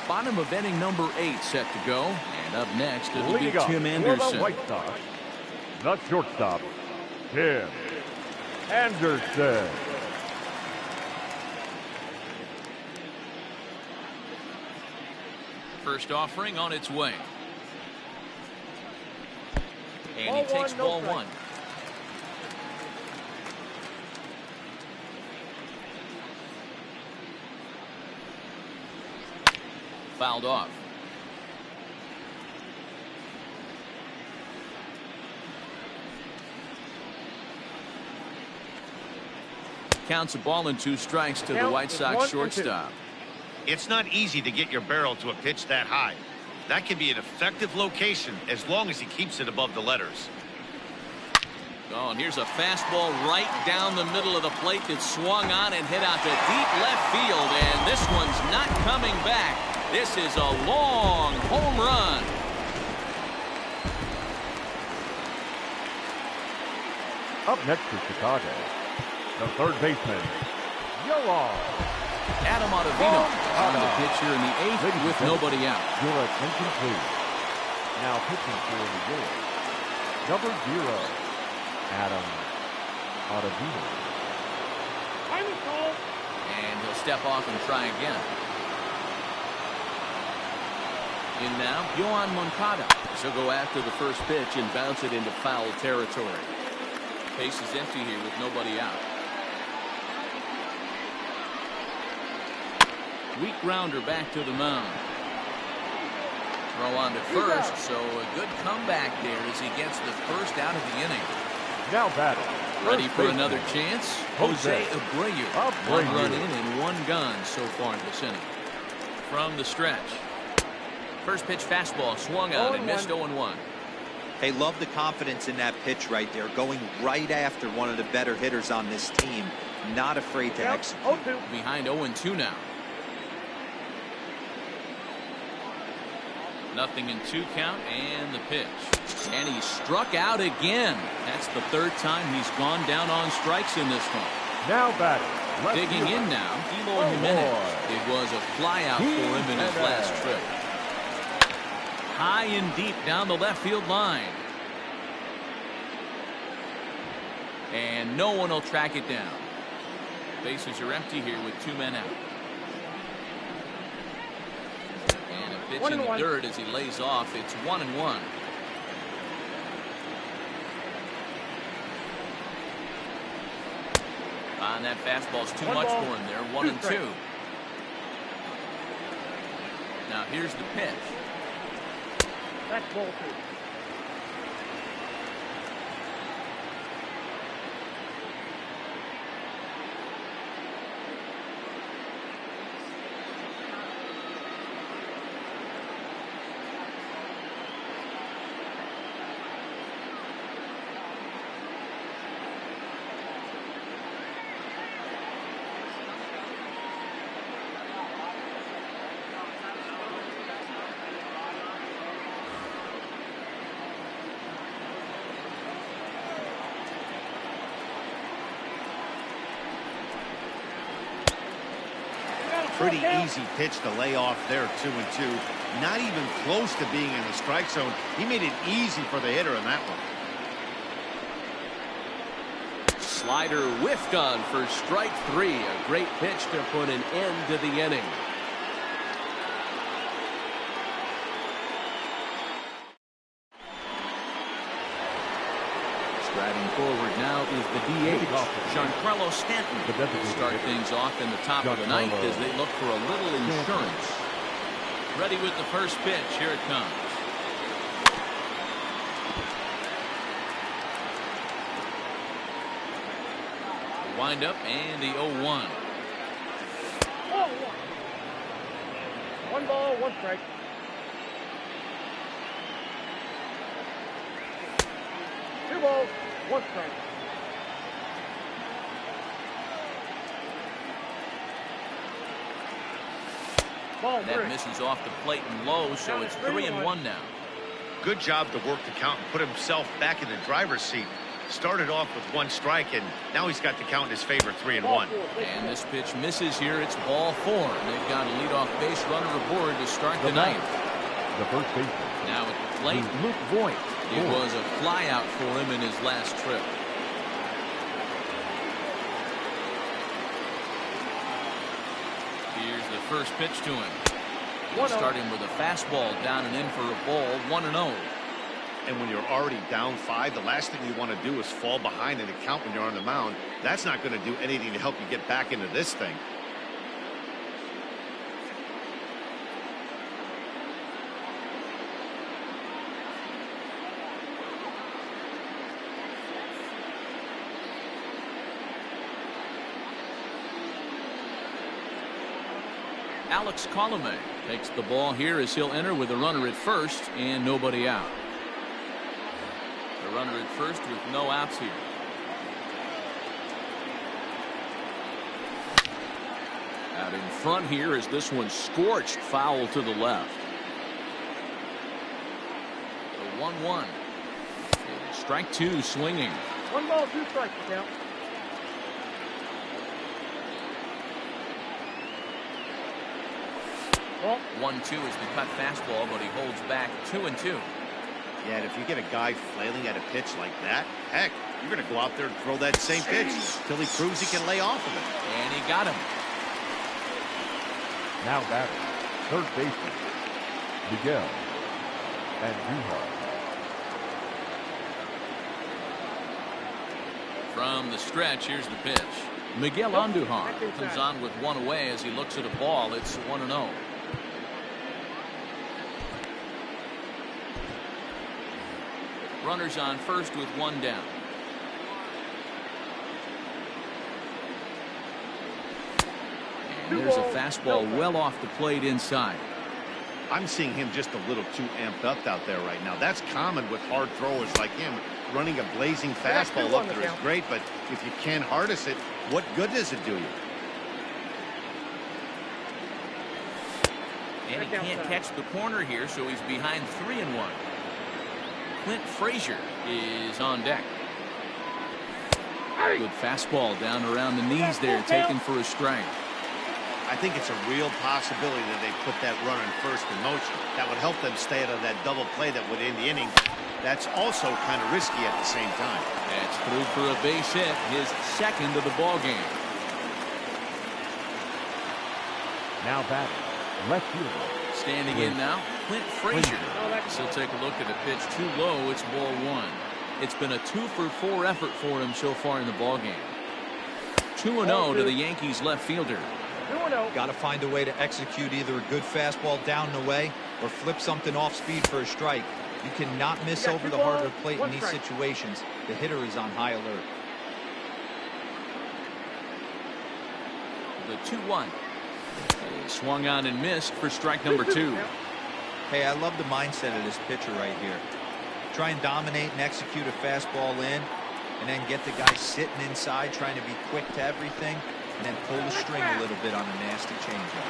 Bottom of inning number 8 set to go, and up next it'll be Tim Anderson. The White Sox, the shortstop, Tim Anderson. First offering on its way, and he takes ball 1. Fouled off. Counts a ball and 2 strikes to the White Sox shortstop. It's not easy to get your barrel to a pitch that high. That can be an effective location as long as he keeps it above the letters. Oh, and here's a fastball right down the middle of the plate that swung on and hit out to deep left field, and this one's not coming back. This is a long home run. Up next for Chicago, the third baseman, Yoan. Adam Ottavino on the pitch here in the 8th with nobody out. Your attention, please. Now pitching for New York, number 0, Adam Ottavino. And he'll step off and try again. In now, Yoan Moncada. He'll go after the first pitch and bounce it into foul territory. Base is empty here with nobody out. Weak grounder back to the mound. Throw on to first, so a good comeback there as he gets the first out of the inning. Now batting. Ready for another chance? Jose Abreu. 1 run in and 1 gone so far this inning. From the stretch. First pitch fastball swung on and missed 0-1. Hey, love the confidence in that pitch right there. Going right after one of the better hitters on this team. Not afraid to execute. Behind 0-2 now. Nothing in 2 count and the pitch. And he struck out again. That's the 3rd time he's gone down on strikes in this one. Now batting. Digging in now, Eloy Jimenez. It was a fly out for him in his last trip. High and deep down the left field line. And no one will track it down. Bases are empty here with 2 men out. And a pitch in the dirt as he lays off. It's 1-1. And that fastball's too much for him there. 1-2. Now here's the pitch. That's ball 2. Pretty easy pitch to lay off there, 2-2. Not even close to being in the strike zone. He made it easy for the hitter in that one. Slider whiffed on for strike 3. A great pitch to put an end to the inning. Striding forward now is the DH, Giancarlo Stanton. Will start things off in the top of the ninth as they look for a little insurance. Ready with the first pitch. Here it comes. Wind up and the 0-1. 1 ball, 1 strike. Two balls, 1 strike. Ball That 3. misses off the plate and low, so it's 3-1 now. Good job to work the count and put himself back in the driver's seat. Started off with 1 strike, and now he's got the count in his favor, 3-1. And this pitch misses here. It's ball 4. They've got a leadoff base runner aboard to start the ninth. The first baseman. Now at the plate, Luke Voigt. It was a flyout for him in his last trip. Here's the first pitch to him. He'll start him with a fastball down and in for a ball, 1-0. And when you're already down 5, the last thing you want to do is fall behind in the count when you're on the mound. That's not going to do anything to help you get back into this thing. Alex Colomé takes the ball here as he'll enter with a runner at first and nobody out. The runner at first with no outs here. Out in front here as this one scorched foul to the left. The 1-1. Strike 2 swinging. 1 ball, 2 strikes to count. Ball. 1-2 is the cut fastball, but he holds back 2-2. Yeah, and if you get a guy flailing at a pitch like that, heck, you're going to go out there and throw that same pitch till he proves he can lay off of it. And he got him. Now batting, third baseman, Miguel Andujar. From the stretch, here's the pitch. Miguel Andujar comes on with 1 away as he looks at a ball. It's 1-0. Runners on first with 1 down. And there's a fastball well off the plate inside. I'm seeing him just a little too amped up out there right now. That's common with hard throwers like him. Running a blazing fastball up there is great, but if you can't harness it, what good does it do you? And he can't catch the corner here, so he's behind 3-1. Clint Frazier is on deck. Good fastball down around the knees there, taken for a strike. I think it's a real possibility that they put that runner in first in motion. That would help them stay out of that double play that would end the inning. That's also kind of risky at the same time. That's through for a base hit, his second of the ball game. Now batting, left fielder. Standing in now, Clint Frazier. So take a look at a pitch too low. It's ball 1. It's been a 2-for-4 effort for him so far in the ball game. 2-0 to the Yankees left fielder. 2-0. Got to find a way to execute either a good fastball down and away or flip something off speed for a strike. You cannot miss over the heart of the plate in these situations. The hitter is on high alert. The 2-1. Swung on and missed for strike number 2. Hey, I love the mindset of this pitcher right here. Try and dominate and execute a fastball in, and then get the guy sitting inside trying to be quick to everything, and then pull the string a little bit on a nasty changeup.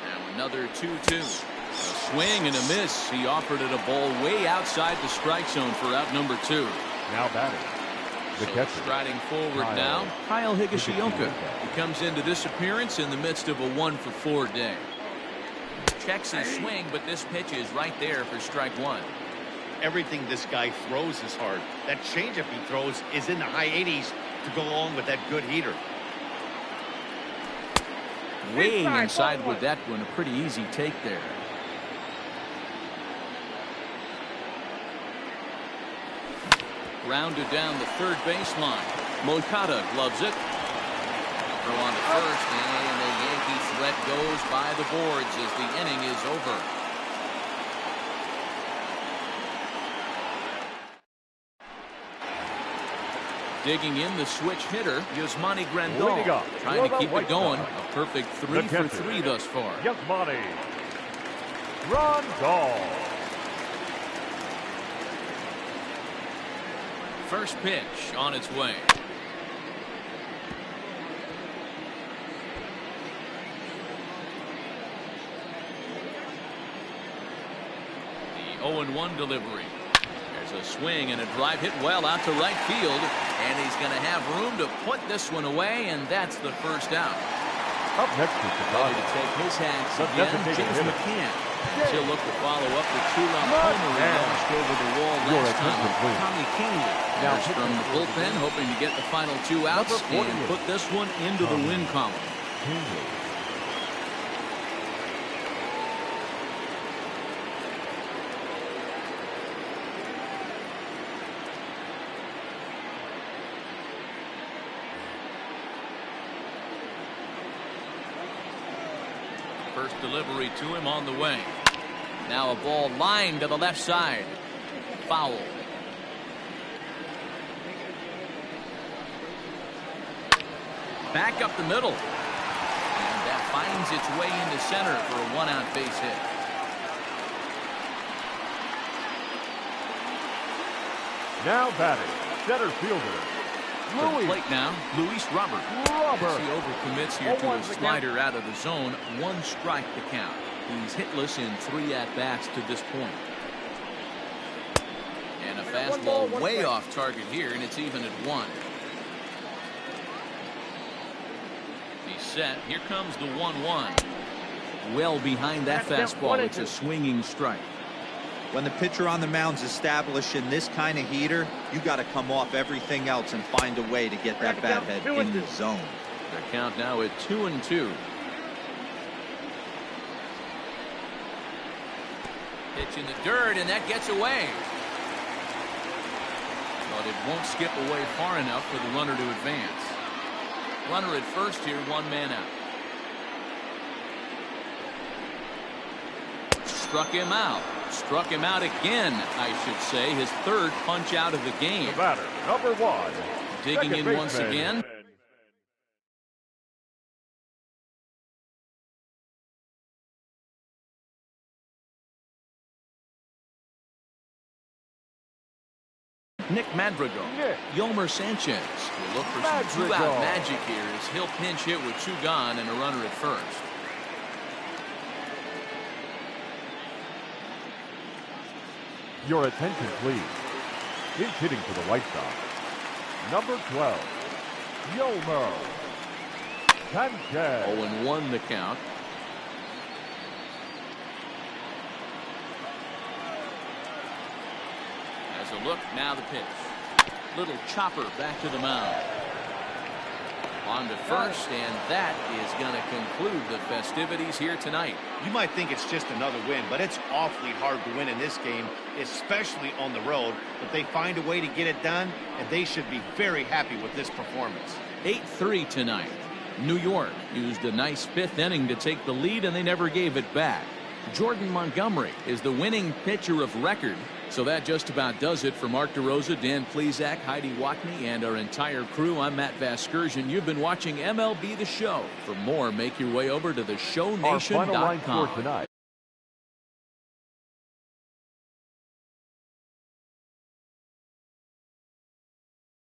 Now another 2-2. A swing and a miss. He offered it a ball way outside the strike zone for out number 2. Now batting, The So catcher, striding forward now, Kyle Higashioka. He comes into this appearance in the midst of a 1-for-4 day. Checks his swing, but this pitch is right there for strike one. Everything this guy throws is hard. That changeup he throws is in the high 80s to go along with that good heater. Way inside with that one. A pretty easy take there. Rounded down the third baseline. Moncada gloves it. Throw on to first, and the Yankee threat goes by the boards as the inning is over. Digging in the switch hitter, Yasmani Grandal, trying to keep it going. A perfect 3 for 3 thus far. Yasmani Grandal. First pitch on its way. The 0-1 delivery. There's a swing and a drive hit well out to right field, and he's going to have room to put this one away, and that's the first out. Up next to Chicago. Ready to take his hats The again, designated James hitter. McCann. He'll look to follow up the two-run homer he launched over the wall Your last time attention, with please. Tommy Kahnle. Now There's from the bullpen, hoping to get the final 2 outs Number 48. and put this one into the win column. Kahnle. First delivery to him on the way. Now a ball lined to the left side. Foul. Back up the middle. And that finds its way into center for a 1-out base hit. Now batting, center fielder To the plate now, Luis Robert. As he overcommits here to a slider out of the zone. 1 strike to count. He's hitless in 3 at-bats to this point. And a fastball way off target here, and it's even at 1. He's set. Here comes the 1-1. Well behind that fastball. It's a swinging strike. When the pitcher on the mound's established in this kind of heater, you got to come off everything else and find a way to get that bat head in the zone. The count now at 2-2. Pitch in the dirt, and that gets away. But it won't skip away far enough for the runner to advance. Runner at first here, 1 man out. Struck him out. Struck him out again, I should say. His 3rd punch out of the game. The batter, number 1. Digging in second once baseman. again. Nick Madrigal. Yomer Sanchez will look for some 2-out magic here as he'll pinch hit with 2 gone and a runner at first. Your attention, please. He's hitting for the White Sox. Number 12, Yomer Sanchez. 0-1 the count. As a look, now the pitch. Little chopper back to the mound. On to first, and that is going to conclude the festivities here tonight. You might think it's just another win, but it's awfully hard to win in this game, especially on the road. But they find a way to get it done, and they should be very happy with this performance. 8-3 tonight. New York used a nice 5th inning to take the lead, and they never gave it back. Jordan Montgomery is the winning pitcher of record. So that just about does it for Mark DeRosa, Dan Plesac, Heidi Watney, and our entire crew. I'm Matt Vasgersian. You've been watching MLB The Show. For more, make your way over to Our final line score theshownation.com. tonight.